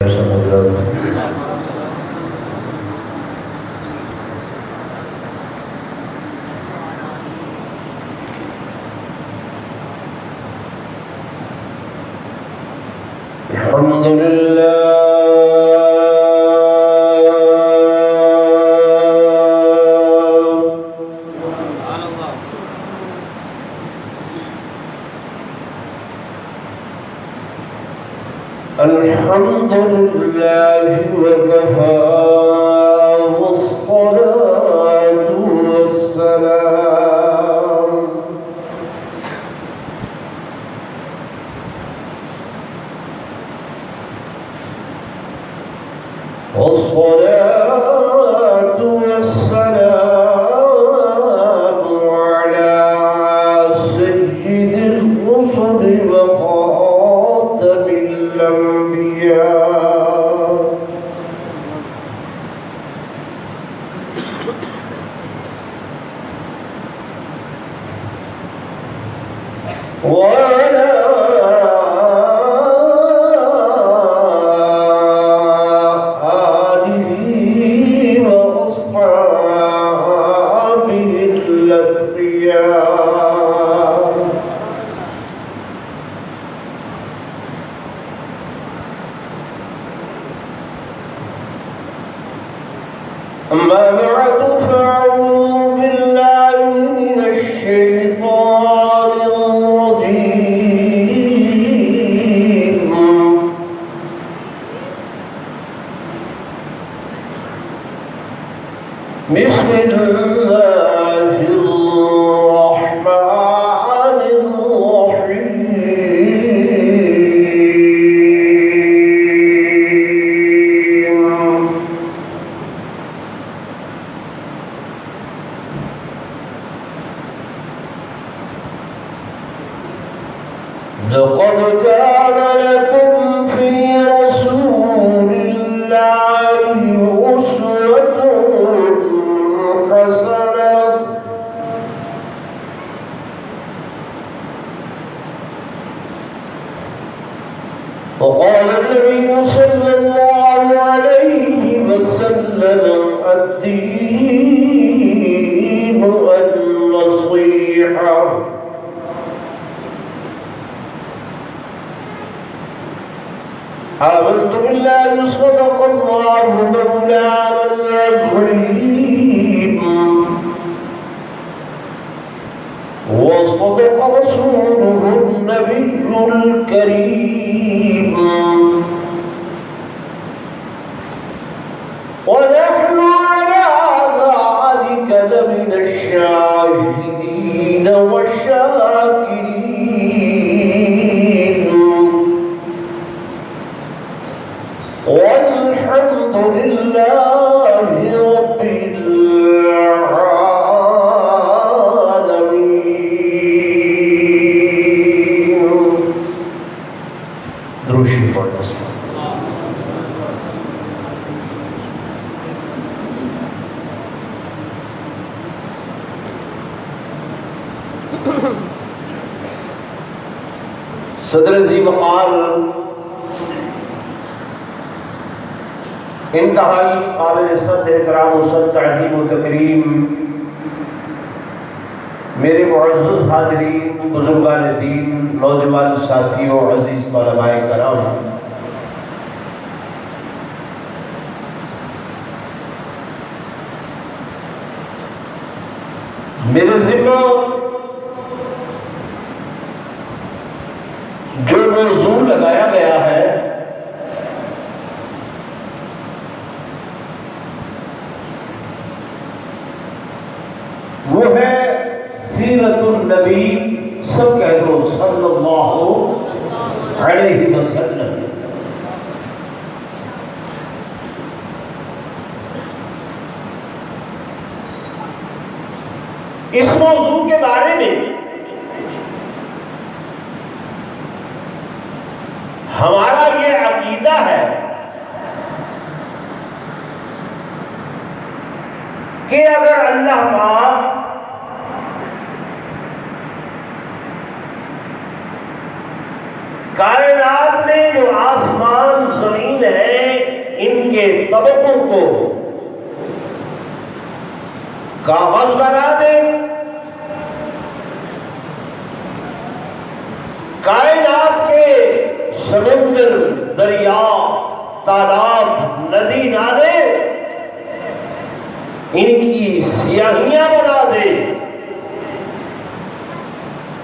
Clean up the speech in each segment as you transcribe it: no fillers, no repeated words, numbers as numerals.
الحمد لله الحمد لله وكفى والصلاة والسلام والصلاة والسلام على سيد الرسل وخاتم الأنبياء وعلى أما بعد فأعوذ بالله من الشيطان الرجيم بسم الله الرحمن الرحيم لقد كان لكم في رسول الله أسوة حسنة وقال النبي صلى الله عليه وسلم الدين النصيحة آمنت بالله صدق الله مولانا العظيم وصدق رسوله النبي الكريم ونحن على ذلك لمن الشاهدين والشاكرين والحمد لله رب العالمين. دروشی پڑھنا صدر ذی وقار انتہائی قابل صد احترام و صد تعظیم و تکریم میرے معزز حاضرین، بزرگان دین، نوجوان ساتھیوں، عزیز علماء کرام، میرے ذمہ جو موضوع لگایا گیا ہے وہ ہے سیرت النبی، سب کہہ دو صلی اللہ علیہ وسلم۔ اس موضوع کے بارے میں ہمارا یہ عقیدہ ہے کہ اگر اللہ پاک کائنات میں جو آسمان زمین ہے ان کے طبقوں کو کاغذ بنا دے، کائنات کے سمندر، دریا، تالاب، ندی نالے ان کی سیاہیاں بنا دے،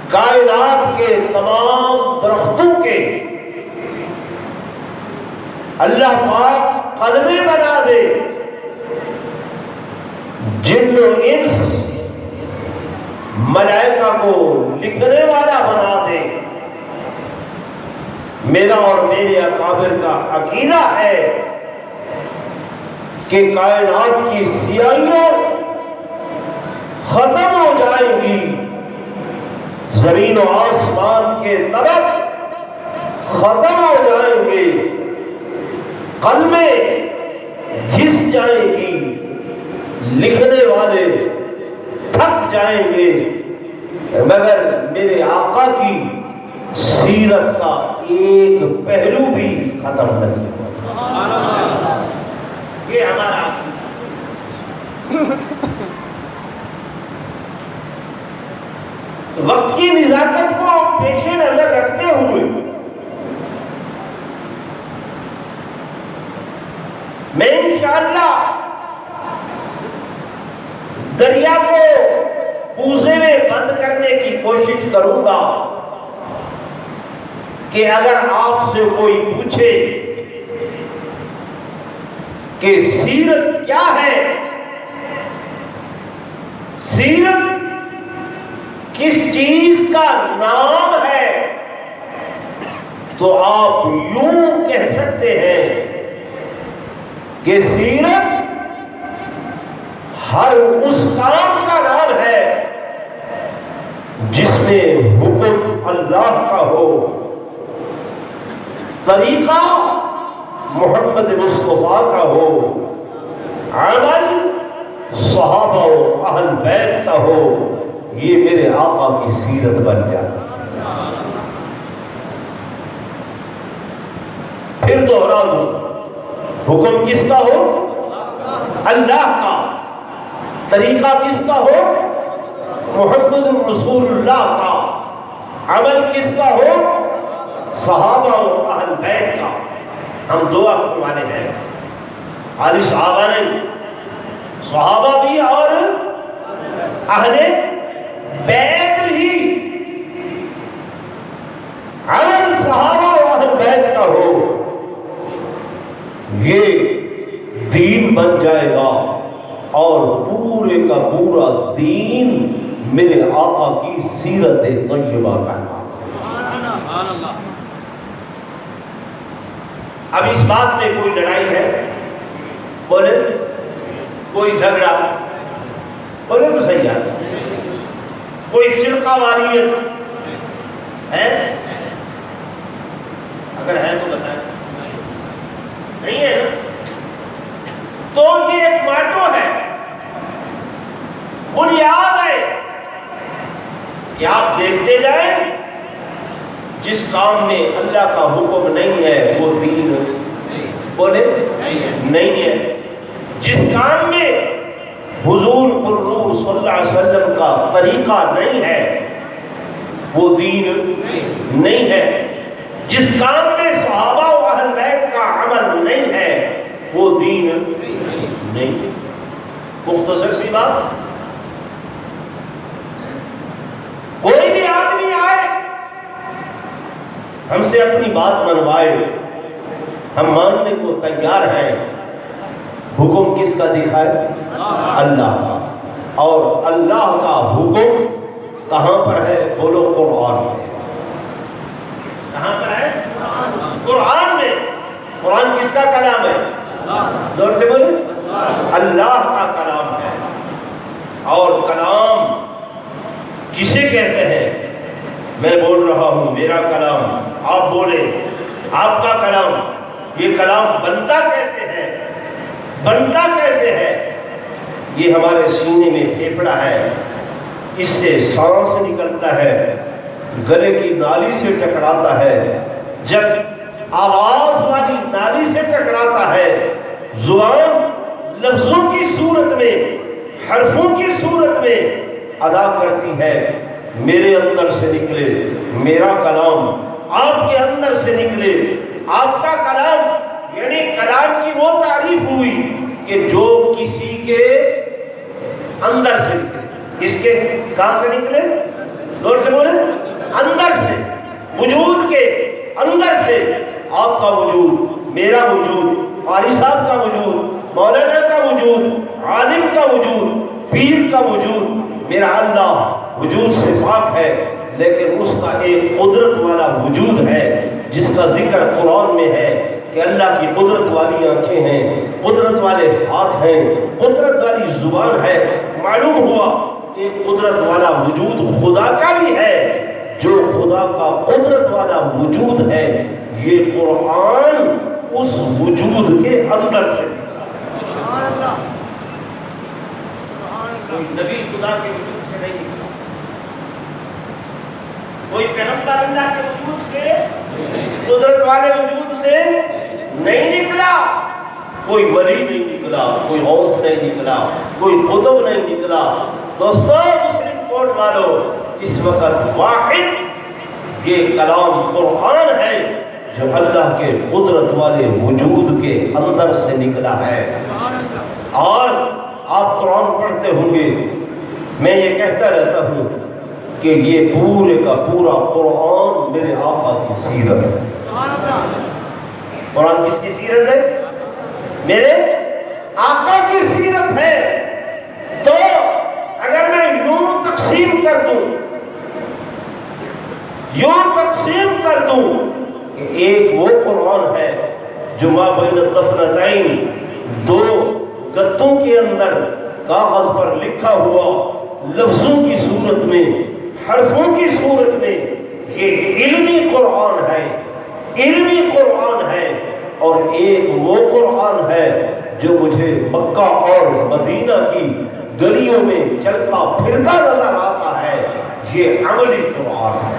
کائنات کے تمام درختوں کے اللہ پاک قلمیں بنا دے، جن و انس ملائکہ کو لکھنے والا بنا دے۔ میرا اور میرے اکابر کا عقیدہ ہے کہ کائنات کی سیاہیاں ختم ہو جائیں گی، زمین و آسمان کے طبق ختم ہو جائیں گے، قلمیں گھس جائیں گی، لکھنے والے تھک جائیں گے، مگر میرے آقا کی سیرت کا ایک پہلو بھی ختم نہیں ہوگا۔ یہ ہمارا وقت کی نزاکت کو پیش نظر رکھتے ہوئے میں انشاءاللہ دریا کو کوزے میں بند کرنے کی کوشش کروں گا کہ اگر آپ سے کوئی پوچھے کہ سیرت کیا ہے، سیرت کس چیز کا نام ہے، تو آپ یوں کہہ سکتے ہیں کہ سیرت ہر اس کام کا نام ہے جس میں حکم اللہ کا ہو، طریقہ محمد مصطفیٰ کا ہو، عمل صحابہ و اہل بیت کا ہو، یہ میرے آقا کی سیرت بن جاتا۔ پھر دوہرا دوں، حکم کس کا ہو؟ اللہ کا، طریقہ کس کا ہو؟ محمد رسول اللہ کا، عمل کس کا ہو؟ صحابہ و اہل بیت کا۔ ہم دو حکم والے ہیں، خالی صحابہ نہیں، صحابہ بھی اور اہل بیت بھی، عمل صحابہ و اہل بیت کا ہو، یہ دین بن جائے گا، اور پورے کا پورا دین میرے آقا کی سیرت طیبہ کا نام۔ اب اس بات میں کوئی لڑائی ہے، بولے کوئی جھگڑا، بولے تو صحیح ہے، کوئی فرقہ واریت ہے؟ اگر ہے تو بتائیں، نہیں ہے نا؟ تو یہ ایک ماٹو ہے، بنیاد ہے کہ آپ دیکھتے جائیں، جس کام میں اللہ کا حکم نہیں ہے وہ دین بولے نہیں ہے، جس کام میں حضور النور صلی اللہ علیہ وسلم کا طریقہ نہیں ہے وہ دین نہیں ہے، جس کام میں صحابہ و اہل بیت کا عمل نہیں ہے وہ دین نہیں ہے۔ مختصر سی بات، کوئی بھی آدمی آئے ہم سے اپنی بات منوائے، ہم ماننے کو تیار ہیں، حکم کس کا دکھائے؟ اللہ کا، اور اللہ کا حکم کہاں پر ہے؟ بولو قرآن میں۔ کہاں پر ہے؟ قرآن میں۔ قرآن کس کا کلام ہے؟ زور سے بولے، اللہ کا کلام ہے۔ اور کلام کسے کہتے ہیں؟ میں بول رہا ہوں میرا کلام، آپ بولے آپ کا کلام۔ یہ کلام بنتا کیسے ہے؟ بنتا کیسے ہے؟ یہ ہمارے سینے میں پھیپھڑا ہے، اس سے سانس نکلتا ہے، گلے کی نالی سے ٹکراتا ہے، جب آواز والی نالی سے ٹکراتا ہے، زبان لفظوں کی صورت میں، حرفوں کی صورت میں ادا کرتی ہے، میرے اندر سے نکلے میرا کلام، آپ کے اندر سے نکلے آپ کا کلام، یعنی کلام کی وہ تعریف ہوئی کہ جو کسی کے اندر سے نکلے. کس کے کہاں سے نکلے؟ زور سے بولے. اندر سے، وجود کے اندر سے. آپ کا وجود، میرا وجود، قاری صاحب کا وجود، مولانا کا وجود، عالم کا وجود، پیر کا وجود، میرا اللہ وجود سے پاک ہے، لیکن اس کا ایک قدرت والا وجود ہے جس کا ذکر قرآن میں ہے کہ اللہ کی قدرت والی آنکھیں ہیں، قدرت والے ہاتھ ہیں، قدرت والی زبان ہے. معلوم ہوا ایک قدرت والا وجود خدا کا بھی ہے. جو خدا کا قدرت والا وجود ہے، یہ قرآن اس وجود کے اندر سے. کوئی نبی خدا کے وجود سے نہیں نکلا، کوئی پیغمبر اللہ کے وجود سے، قدرت والے وجود سے نہیں نکلا، کوئی ولی نہیں نکلا، کوئی غوث نہیں نکلا، کوئی قطب نہیں نکلا. دوستو مسلم کوٹ والو، اس وقت واحد یہ کلام قرآن ہے جو اللہ کے قدرت والے وجود کے اندر سے نکلا ہے. اور آپ قرآن پڑھتے ہوں گے، میں یہ کہتا رہتا ہوں کہ یہ پورے کا پورا قرآن میرے آقا کی سیرت ہے. قرآن کس کی سیرت ہے؟ میرے آقا کی سیرت ہے. تو اگر میں یوں تقسیم کر دوں کہ ایک وہ قرآن ہے جو ما بین الدفنتین، دو گتوں کے اندر کاغذ پر لکھا ہوا لفظوں کی صورت میں، حرفوں کی صورت میں، یہ علمی قرآن ہے. اور ایک وہ قرآن ہے جو مجھے مکہ اور مدینہ کی گلیوں میں چلتا پھرتا نظر آتا ہے، یہ عملی قرآن ہے.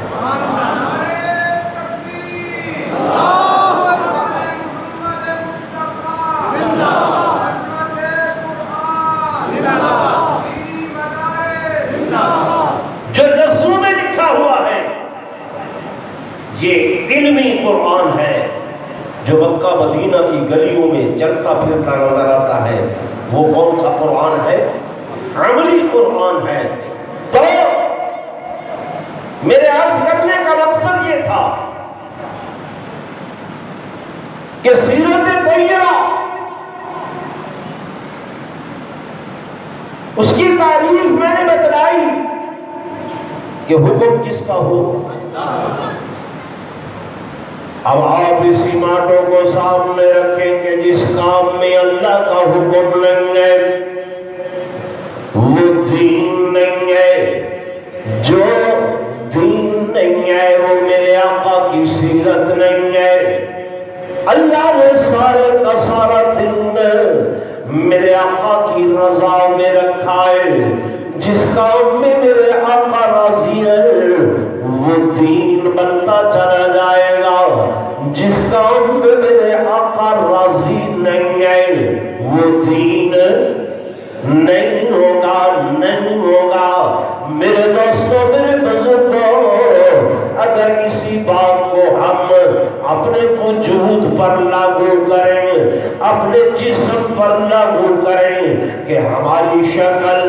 جو لفظوں میں لکھا ہوا ہے یہ علمی قرآن ہے، جو مکہ مدینہ کی گلیوں میں چلتا پھرتا نظر آتا ہے. وہ کون سا قرآن ہے؟ عملی قرآن ہے. تو میرے عرض کرنے کا مقصد یہ تھا کہ سیرت طیبہ، اس کی تعریف میں نے بتلائی کہ حکم کس کا ہو. اب آپ اسی ماٹو کو سامنے رکھیں کہ جس کام میں اللہ کا حکم نہیں ہے وہ دین نہیں ہے، جو دین نہیں ہے وہ میرے آقا کی سیرت نہیں ہے. اللہ نے سارے کا سارا دن میرے آقا کی رضا میں رکھا ہے. جس کام میں میرے آقا راضی ہے وہ دین بنتا چلا جائے گا. جس کام میں میرے آقا راضی نہیں ہے وہ دین نہیں ہوگا. میرے دوستوں، میرے بزرگوں، اگر کسی بات کو ہم اپنے وجود پر لاگو کریں، اپنے جسم پر لاگو کریں کہ ہماری شکل،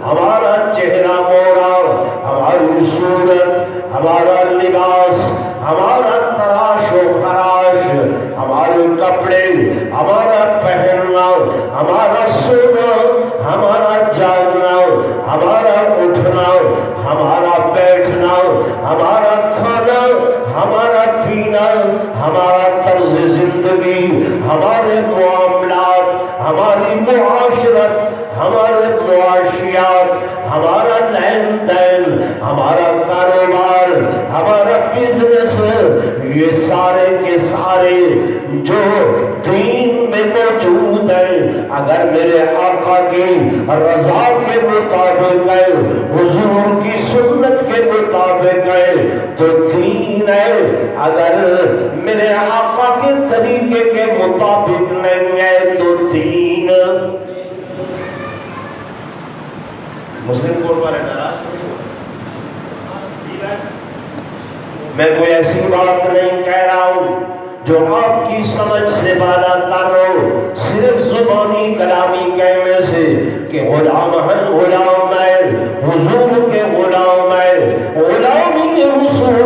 ہمارا چہرہ موڑا، ہماری صورت، ہمارا لباس، ہمارا تراش و خراش، ہمارے کپڑے، ہمارا پہننا، ہمارا سونا، ہمارا جاگنا، ہمارا اٹھنا، ہمارا بیٹھنا، ہمارا کھانا، ہمارا پینا، ہمارا طرز زندگی، ہمارے معاملات، ہماری معاشرت، ہمارے معاشیات، ہمارا لین دین، ہمارا کاروبار، ہمارا بزنس، یہ سارے کے سارے جو دین میں موجود ہیں، اگر میرے آقا کی رضا کے مطابق ہے، حضور کی سنت کے مطابق ہے، تو دین ہے. اگر میرے آقا کے طریقے کے مطابق نہیں ہے تو دین مسلم کورٹ پر ناراض میں کوئی ایسی بات نہیں کہہ رہا ہوں جو آپ کی سمجھ سے بالا تر ہو، صرف زبانی کلامی کہنے سے کہ غلام ہیں، غلام ہے، حضور کے غلام ہے، غلامی رسول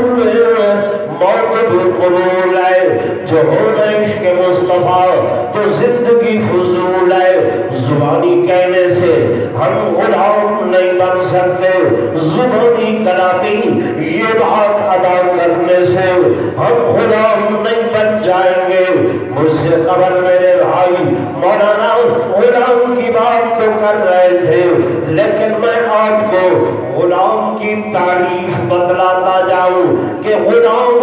موت بالقبول ہے، جو ہونا عشق مصطفیٰ تو زندگی فضول ہے۔ زبانی کہنے سے ہم غلام نہیں بن سکتے، زبانی کلامی یہ بات ادا کرنے سے ہم غلام نہیں بن جائیں گے۔ مجھ سے قبل میرے بھائی مولانا غلام کی بات تو کر رہے تھے، لیکن میں آپ کو غلام کی تعریف بتلاتا جاؤں کہ غلام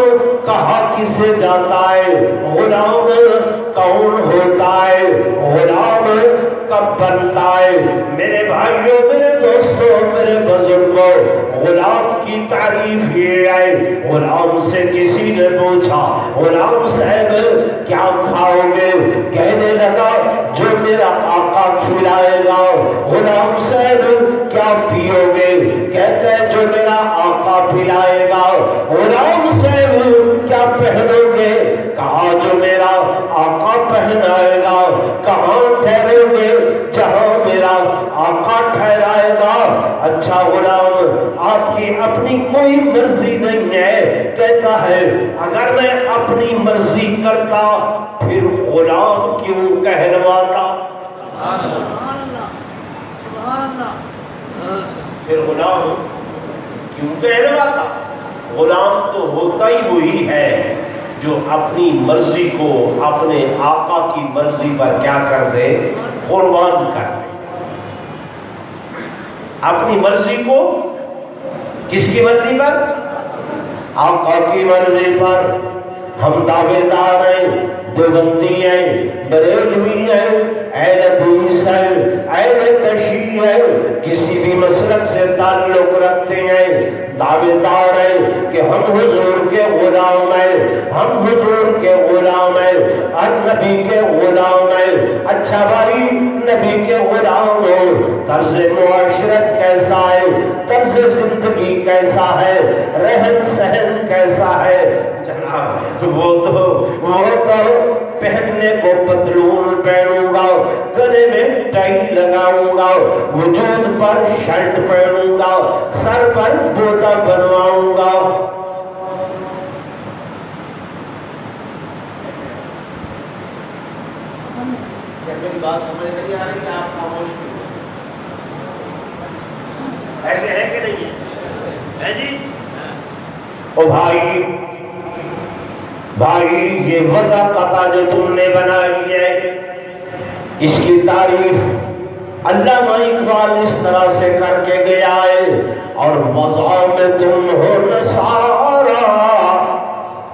کہا کسے جاتا ہے، غلام کون ہوتا ہے، غلام کب بنتا ہے۔ میرے بھائیوں، میرے دوستوں، میرے بزرگوں، غلام کی تعریف یہ ہے۔ غلام سے کسی نے پوچھا، غلام صاحب کیا کھاؤ گے؟ کہنے لگا جو میرا آقا کھلائے گا۔ غلام صاحب کیا پیو گے؟ کہتے ہیں جو میرا آقا پلائے گا۔ غلام صاحب کیا پہنو گے؟ کہا جو میرا آقا پہنائے گا۔ کہاں ٹھہرو گے؟ جہاں میرا آقا ٹھہرائے گا۔ اچھا غلام، آپ کی اپنی کوئی مرضی نہیں ہے؟ کہتا ہے اگر میں اپنی مرضی کرتا پھر غلام کیوں کہلواتا؟ پھر غلام کیوں کہلواتا؟ غلام تو ہوتا ہی وہی ہے جو اپنی مرضی کو اپنے آقا کی مرضی پر کیا کر دے؟ قربان کر دے۔ اپنی مرضی کو کس کی مرضی پر؟ آقا کی مرضی پر۔ ہم دعوے دار ہیں، دیوبندی ہیں، بریلوی ہیں، اہل حدیث ہیں، اہل تشیع ہیں، کسی بھی مسلک سے تعلق رکھتے ہیں، دعوے دار ہیں کہ ہم حضور کے غلام ہیں، ہم حضور کے غلام ہیں، اور نبی کے غلام ہیں۔ اچھا بھائی، نبی کے غلام ہو، طرز معاشرت کیسا ہے، طرز زندگی کیسا ہے، رہن سہن کیسا ہے؟ جناب وہ تو پہننے کو پتلون پہنوں گا، گلے میں ٹائی لگاؤں گا، وجود پر شرٹ پہنوں گا، سر پر بوٹا بنواؤں گا۔ کیا میری بات سمجھ نہیں آ رہی کہ آپ خاموش کیوں؟ ایسے ہے کہ نہیں ہے جی؟ او بھائی، یہ وضاحت جو تم نے بنائی ہے، اس کی تعریف علامہ اقبال اس طرح سے کر کے گیا ہے، اور وضع میں تم ہو نصارا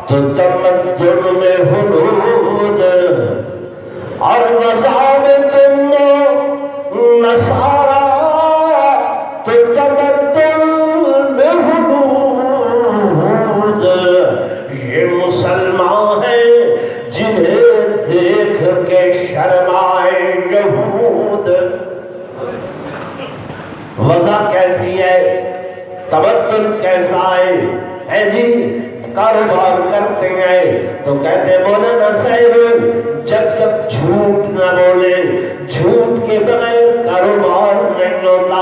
تو تمدن میں حدود، اور وضع میں تم ہو نصارا تو تمدن میں حدود۔ یہ مسلمان ہیں جنہیں دیکھ کے شرمائے یہود۔ وضع کیسی ہے، تمدن کیسا ہے جی؟ کاروبار کرتے ہیں تو کہتے ہیں مولانا صاحب جب تک جھوٹ نہ بولے، جھوٹ کے بغیر کاروبار نہیں ہوتا،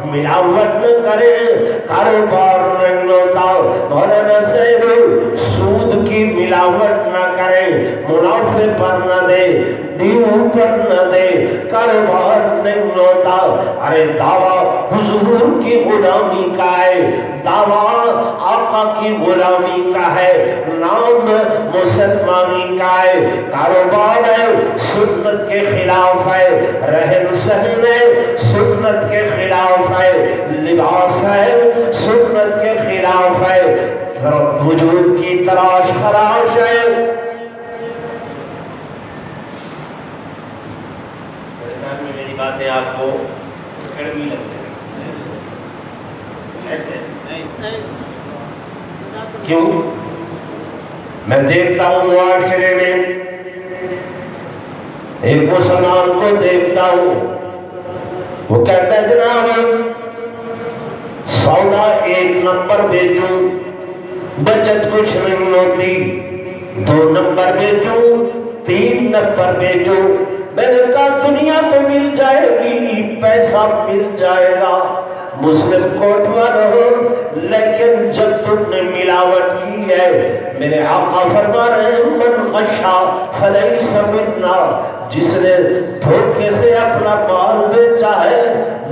ملاوٹ نہ کرے کاروبار نہیں ہوتا۔ مولانا صاحب سود کی ملاوٹ نہ کرے، منافع پر نہ دے، دیو پر نہ دے، کاروبار نہیں ہوتا۔ ارے دعویٰ حضور کی غلامی کا ہے، دعویٰ آقا کی غلامی کا ہے، نام مسلمانی کا ہے، کاروبار ہے سنت کے خلاف ہے، رہن سہن ہے سنت کے خلاف ہے، لباس ہے سنت کے خلاف ہے، وجود کی تراش خراش ہے۔ میری باتیں آپ کو کڑوی لگتی ہیں ایسے؟ کیوں؟ میں دیکھتا ہوں معاشرے میں ایک مسلمان کو دیکھتا ہوں، وہ کہتا ہے جناب سودا 1 نمبر بیچوں بچت کچھ نہیں ہوتی، 2 نمبر بیچوں 3 نمبر بیچوں۔ میں نے کہا دنیا تو مل جائے گی، پیسہ مل جائے گا، مسلم کوٹوا رہو، لیکن جب تم نے ملاوٹ کی ہے، میرے آقا فرما رہے ہیں من غشا فلیس منا، جس نے دھوکے سے اپنا مال بیچا ہے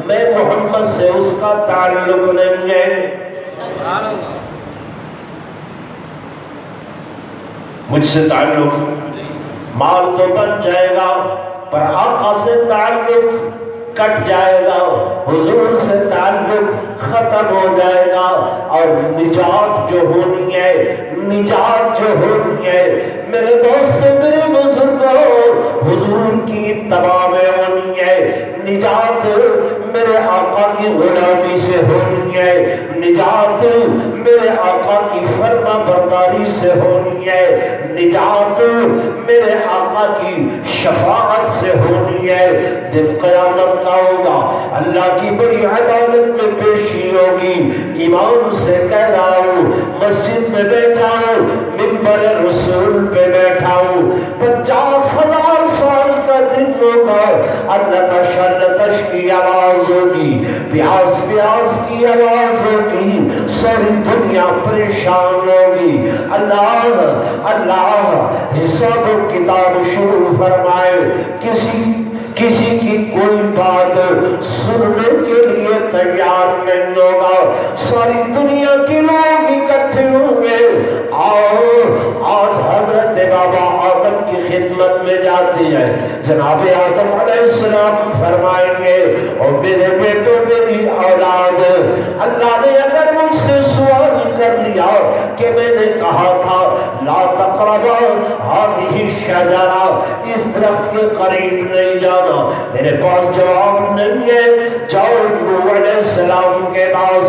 میں محمد سے اس کا تعلق نہیں ہے۔ مجھ سے تعلق مال تو بن جائے گا پر آقا سے تعلق کٹ جائے گا، حضور سے تعلق ختم ہو جائے گا، اور نجات جو ہونی ہے، نجات جو ہونی ہے میرے دوستوں میرے بزرگوں، حضور کی اتباع میں ہونی ہے، نجات میرے آقا کی غلامی سے ہونی ہے، نجات میرے آقا کی فرما برداری سے ہونی ہے، نجات میرے آقا کی شفاعت سے ہونی ہے۔ دن قیامت کا ہوگا، اللہ کی بڑی عدالت میں پیشی ہوگی، ایمان سے کہہ رہا ہوں، مسجد میں بیٹھا ہوں، منبر رسول پہ بیٹھا ہوں، 50,000 سال کا دن ہوگا، اللہ کی آواز ہوگی، پیاس پیاس کی آواز ہوگی، ساری دنیا پریشان ہوگی، اللہ حساب و کتاب شروع فرمائے، کسی کی کوئی بات سننے کے لیے تیار نہیں ہوگا، ساری دنیا کے لوگ اکٹھے ہوں گے۔ آج حضرت بابا آدم کی خدمت میں جاتے ہیں، جناب آدم علیہ السلام فرمائیں گے اور میرے بیٹوں میری اولاد، اللہ نے اگر مجھ سے سوال کر لیا کہ میں نے کہا تھا لا تقربا هذه الشجرہ، اس درخت کے قریب نہیں جانا، میرے پاس جواب نہیں ہے، جاؤ نوح علیہ السلام کے پاس،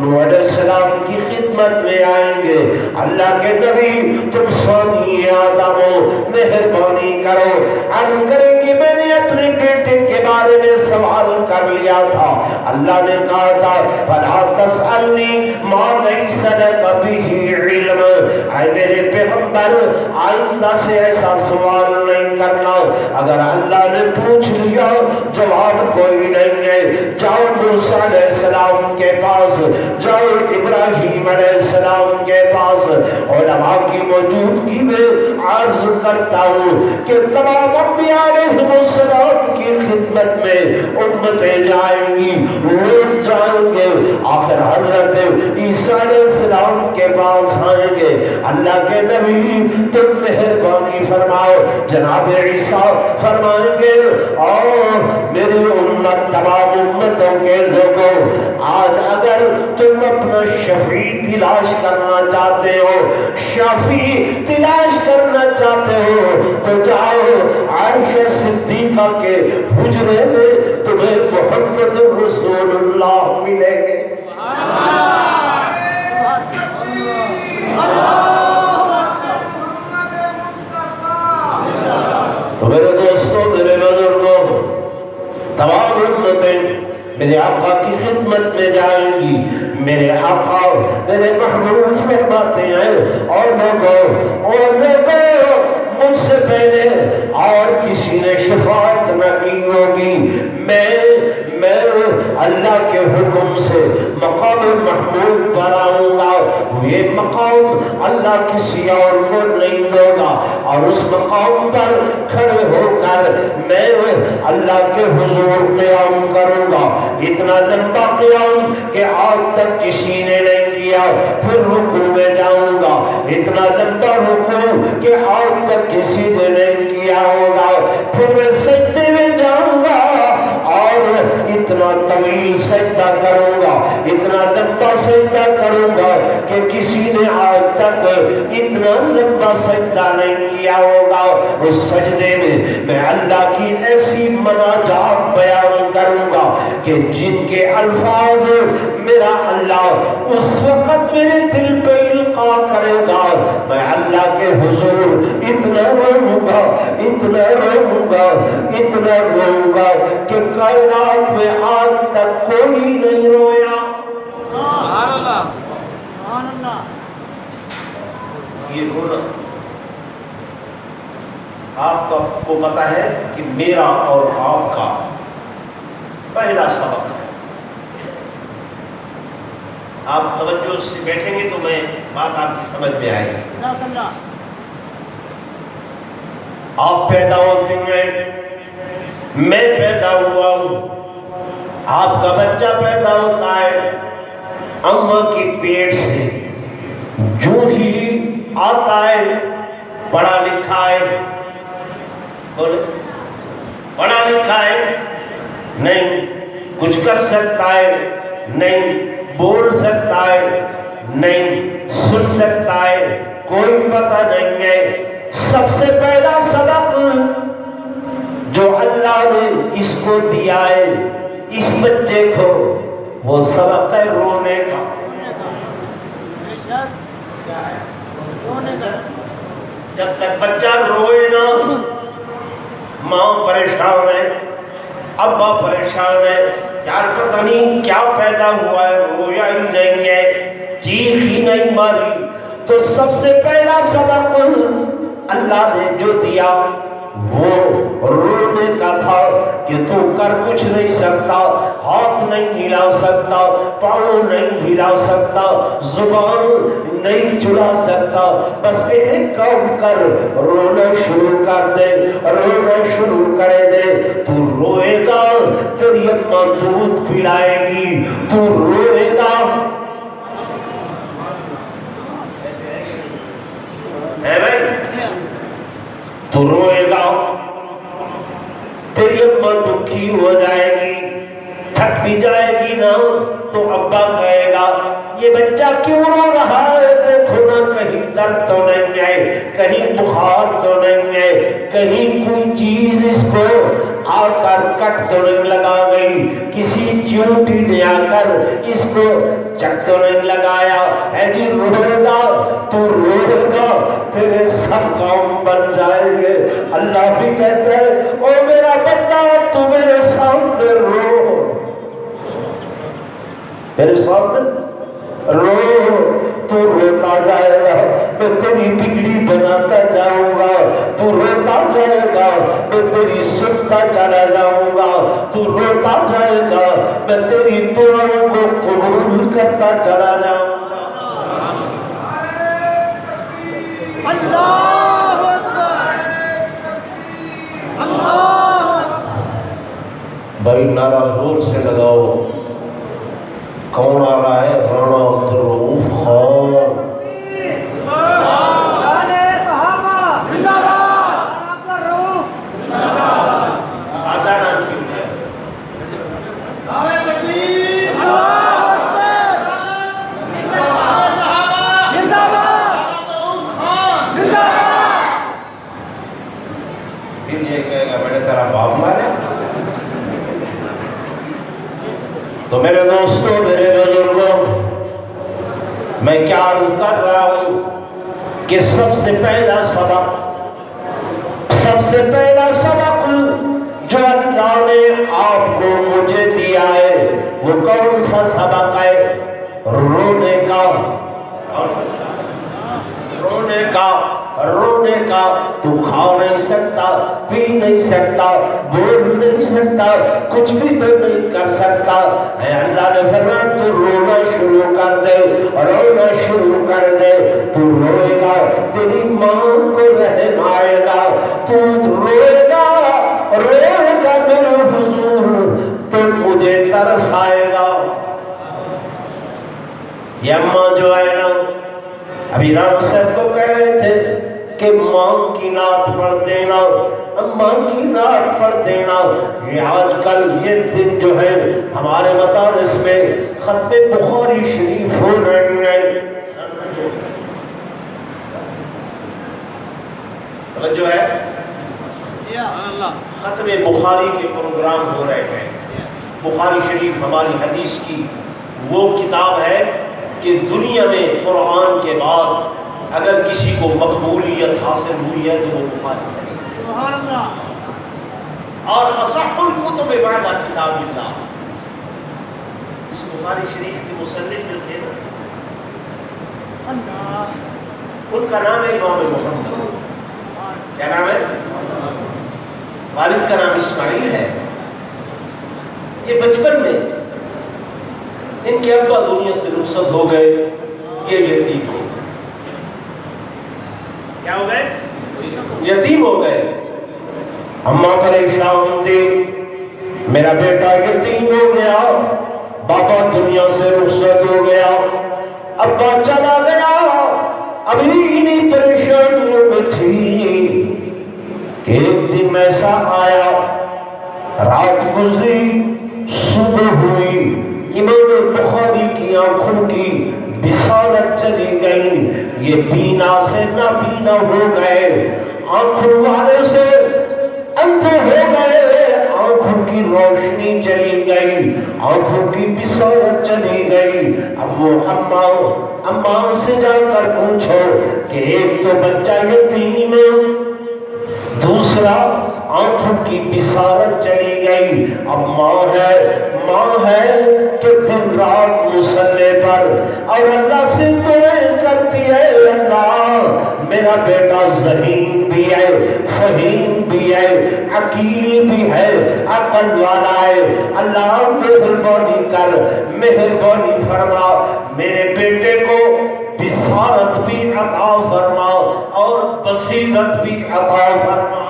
نوح علیہ السلام کی خدمت میں آئیں گے، اللہ کے نبی تم ثانی آدم ہو، مہربانی کرو، عرض کریں گے میں نے اپنے بیٹے کے بارے میں سوال کر لیا تھا، اللہ نے کہا تھا فَلَا تَسْأَلْنِي مَا لَيْسَ لَكَ بِهِ عِلْمٌ، اے میرے پیغمبر آئندہ سے ایسا سوال نہیں کرنا، اگر اللہ نے پوچھ لیا جواب کوئی نہیں ہے، جاؤ موسیٰ علیہ السلام کے پاس، جاؤ ابراہیم علیہ السلام کے پاس، علماء کی موجودگی میں عرض کرتا ہوں کہ تمام انبیاء علیہ السلام کی خدمت میں امتیں جائیں گی، لوگ جائیں گے، آخر حضرت عیسیٰ علیہ السلام کے پاس آئیں گے، اللہ کے نبی تم مہربانی فرماؤ، جناب عیسیٰ فرمائیں گے اور میری امت تمام امتوں کے لوگوں، آج اگر تم اپنا شفیع تلاش کرنا چاہتے ہو، شفیع تلاش کرنا چاہتے ہو تو جاؤ عرش صدیقہ کے حجرے میں تمہیں محمد رسول اللہ ملیں گے۔ تو میرے دوستوں میرے بزرگوں، تمام امتیں میرے آقا کی خدمت میں جائیں گی، میرے آقا میرے محبوب فرماتے ہیں اور لوگوں مجھ سے پہلے اور کسی نے شفاعت نہ کی ہوگی، میں اللہ کے حکم سے مقام محمود پر آؤں گا، یہ مقام اللہ کسی اور کو نہیں ہوگا، اور اس مقام پر کھڑے ہو کر میں اللہ کے حضور قیام کروں گا، اتنا لمبا قیام کہ آج تک کسی نے نہیں کیا، پھر رکوع میں جاؤں گا، اتنا لمبا رکوع کہ آج تک کسی نے نہیں کیا ہوگا، پھر میں سجدے میں جاؤں گا اور اتنا طویل سجدہ کروں گا، اتنا لمبا سجدہ کروں گا کہ کسی نے آج تک اتنا لمبا سجدہ نہیں کیا ہوگا، اس سجدے میں اللہ کی ایسی مناجات بیان کروں گا کہ جن کے الفاظ میرا اللہ اس وقت میرے دل پہ لقاء کرے گا میں اللہ کے حضور اتنا روؤں گا اتنا روؤں گا اتنا روؤں گا کہ کائنات میں آج تک کوئی نہیں رویا. سبحان اللہ سبحان اللہ. یہ رونا آپ کو پتا ہے کہ میرا اور آپ کا پہلا سبق ہے. آپ توجہ سے بیٹھیں گے تو میں بات آپ کی سمجھ میں آئے گی. آپ پیدا ہوتے ہیں, میں پیدا ہوا ہوں, آپ کا بچہ پیدا ہوتا ہے اماں کی پیٹ سے, جو ہی آتا ہے پڑھا لکھا ہے, پڑھا لکھا ہے نہیں, کچھ کر سکتا ہے نہیں, بول سکتا ہے نہیں, سن سکتا ہے کوئی پتہ نہیں ہے. سب سے پہلا سبق جو اللہ نے اس کو دیا ہے اس بچے کو, وہ سبق ہے رونے کا. جب تک بچہ روئے نا, ماں پریشان ہے, ابا پریشان ہے, یار پتہ نہیں کیا پیدا ہوا ہے, رویا ہی نہیں ہے, چیخ ہی نہیں ماری. تو سب سے پہلا سبق اللہ نے جو دیا وہ رونے کا تھا کہ تو کر کچھ نہیں سکتا, ہاتھ نہیں ہلا سکتا, پاؤں نہیں ہلا سکتا, زبان نہیں چلا سکتا, بس ایک کام کر, رونا شروع کر دے, رونا شروع کرے دے. تو روئے گا تیری اماں دودھ پلائے گی, تو روئے گا ہے بھائی, تو روئے گا تیری اماں دکھی ہو جائے گی, تھک بھی جائے گی نا, تو ابا کہے گا یہ بچہ کیوں رو رہا ہے, دیکھو نا کہیں درد تو نہیں ہے, کہیں بخار تو نہیں ہے, کہیں کوئی چیز اس کو آ کر کٹ تو نہیں لگا گئی, کسی چیونٹی نے آ کر اس کو چک تو نہیں لگایا ہے. جی روئے گا تو روئے گا, تیرے سب کام بن جائیں گے. اللہ بھی کہتا ہے او میرا بندہ تو میرے سامنے رو, میرے سامنے رو, تو روتا جائے گا میں تیری بگڑی بناتا جاؤں گا, تو روتا جائے گا میں تیری سنتا چلا جاؤں گا, تو روتا جائے گا میں تیری دعاؤں کو قبول کرتا چلا جاؤں گا. اللہ اکبر اللہ. بھائی نعرہ زور سے لگاؤ. کون آ رہا ہے؟ رانا عبدالرؤوف خان. تو میرے دوستوں, میرے بزرگوں, میں کیا عرض کر رہا ہوں کہ سب سے پہلا سبق جو اللہ نے آپ کو مجھے دیا ہے وہ کون سا سبق ہے؟ رونے کا. رونے کا. تو کھا نہیں سکتا, پی نہیں سکتا, بول نہیں سکتا, کچھ بھی تو نہیں کر سکتا ہے. اللہ نے فرمایا تو رونا شروع کر دے, رونا شروع کر دے. تو روئے گا تیری ماں کو رحم آئے گا, تو روئے گا میرے حضور تو مجھے ترس آئے گا. یہ اماں جو ہے نا, ابھی رام صاحب کو کہہ رہے تھے کہ ماں کی نعت پڑھ دینا, اماں کی نعت پڑھ دینا. یہ آج کل یہ دن جو ہے ہمارے مدارس میں ختم بخاری شریف ہو رہے ہیں. جو ہے ختم بخاری کے پروگرام ہو رہے ہیں. بخاری شریف ہماری حدیث کی وہ کتاب ہے کہ دنیا میں قرآن کے بعد اگر کسی کو مقبولیت حاصل ہوئی ہے تو وہ بخاری ہے۔ سبحان اللہ۔ اور اصح الکتب بعد کتاب اللہ، اس بخاری شریف کے مصنف جو تھے نا، اللہ، ان کا نام ہے امام محمد۔ کیا نام ہے؟ والد کا نام اسماعیل ہے۔ یہ بچپن میں ان کے ابا دنیا سے رخصت ہو گئے، یہ یتیم ہو گئے۔ کیا ہو گئے؟ یتیم ہو گئے۔ اماں پریشان تھی، میرا بیٹا یتیم ہو گیا، بابا دنیا سے رخصت ہو گیا، ابا چلا گیا۔ ابھی انہیں پریشانیوں میں تھی کہ ایک دن ایسا آیا، رات گزری، صبح ہوئی، امام بخاری کی آنکھوں کی بصارت چلی گئی، یہ بینا سے نابینا ہو گئے، آنکھوں والے سے اندھے ہو گئے، آنکھوں کی روشنی چلی گئی، آنکھوں کی بصارت چلی گئی۔ اب وہ اماں سے جا کر پوچھو کہ ایک تو بچہ یتیم ہے، دوسرا آنکھوں کی بصارت چلی گئی، اب ماں ہے کہ دن رات مصلے پر اور اللہ سے دعائیں کرتی ہے، اللہ میرا بیٹا ذہین بھی ہے، فہیم بھی ہے، عقیل بھی ہے، عقل والا ہے، اللہ مہربانی کر، مہربانی فرما، میرے بیٹے کو بصارت بھی عطا فرما اور بصیرت بھی عطا فرما۔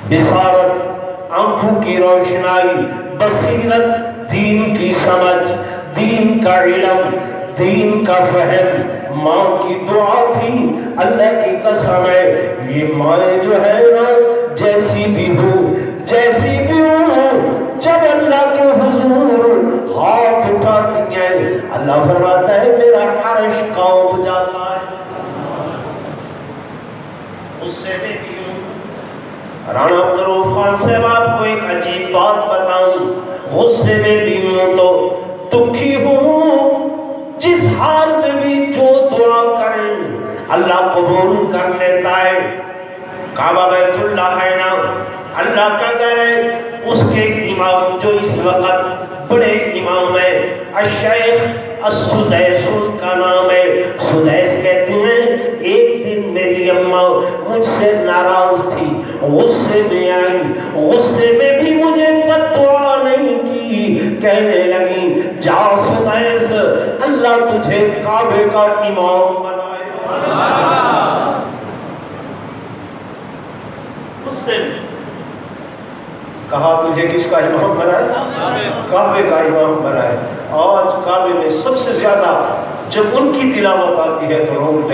بصارت آنکھوں کی روشنائی، بصیرت دین کی سمجھ، دین کا علم، دین کا فہم۔ ماں کی دعا تھی، اللہ کی قسم ہے، یہ مائیں جو ہے نا جیسی بھی ہو، جیسی بھی ہو، جب اللہ کے حضور ہاتھ اٹھاتی ہیں، اللہ فرماتا ہے میرا عرش کانپ جاتا ہے۔ اس سے میں بھی ہوں۔ رانا عبدالرؤف خان صاحب آپ کو ایک عجیب بات بتاؤں، غصے میں بھی ہوں تو دکھی ہوں، جس حال میں بھی جو دعا کریں اللہ قبول کر لیتا ہے۔ کعبہ بیت اللہ ہے نا، اللہ کا گھر ہے، اس کے امام جو اس وقت بڑے امام ہیں، الشیخ السدیس ان کا نام ہے۔ سدیس کہتے ہیں ایک دن میری اماں مجھ سے ناراض تھی، غصے میں آئی، غصے میں بھی مجھے بد دعا نہیں کی، کہنے لگی جا سدیس اللہ تجھے کعبے کا امام بنائے۔ اس نے کہا تجھے کس کا امام بنائے؟ کعبے کا امام بنائے۔ آج کعبے میں سب سے زیادہ جب ان کی تلاوت آتی ہے تو لوگ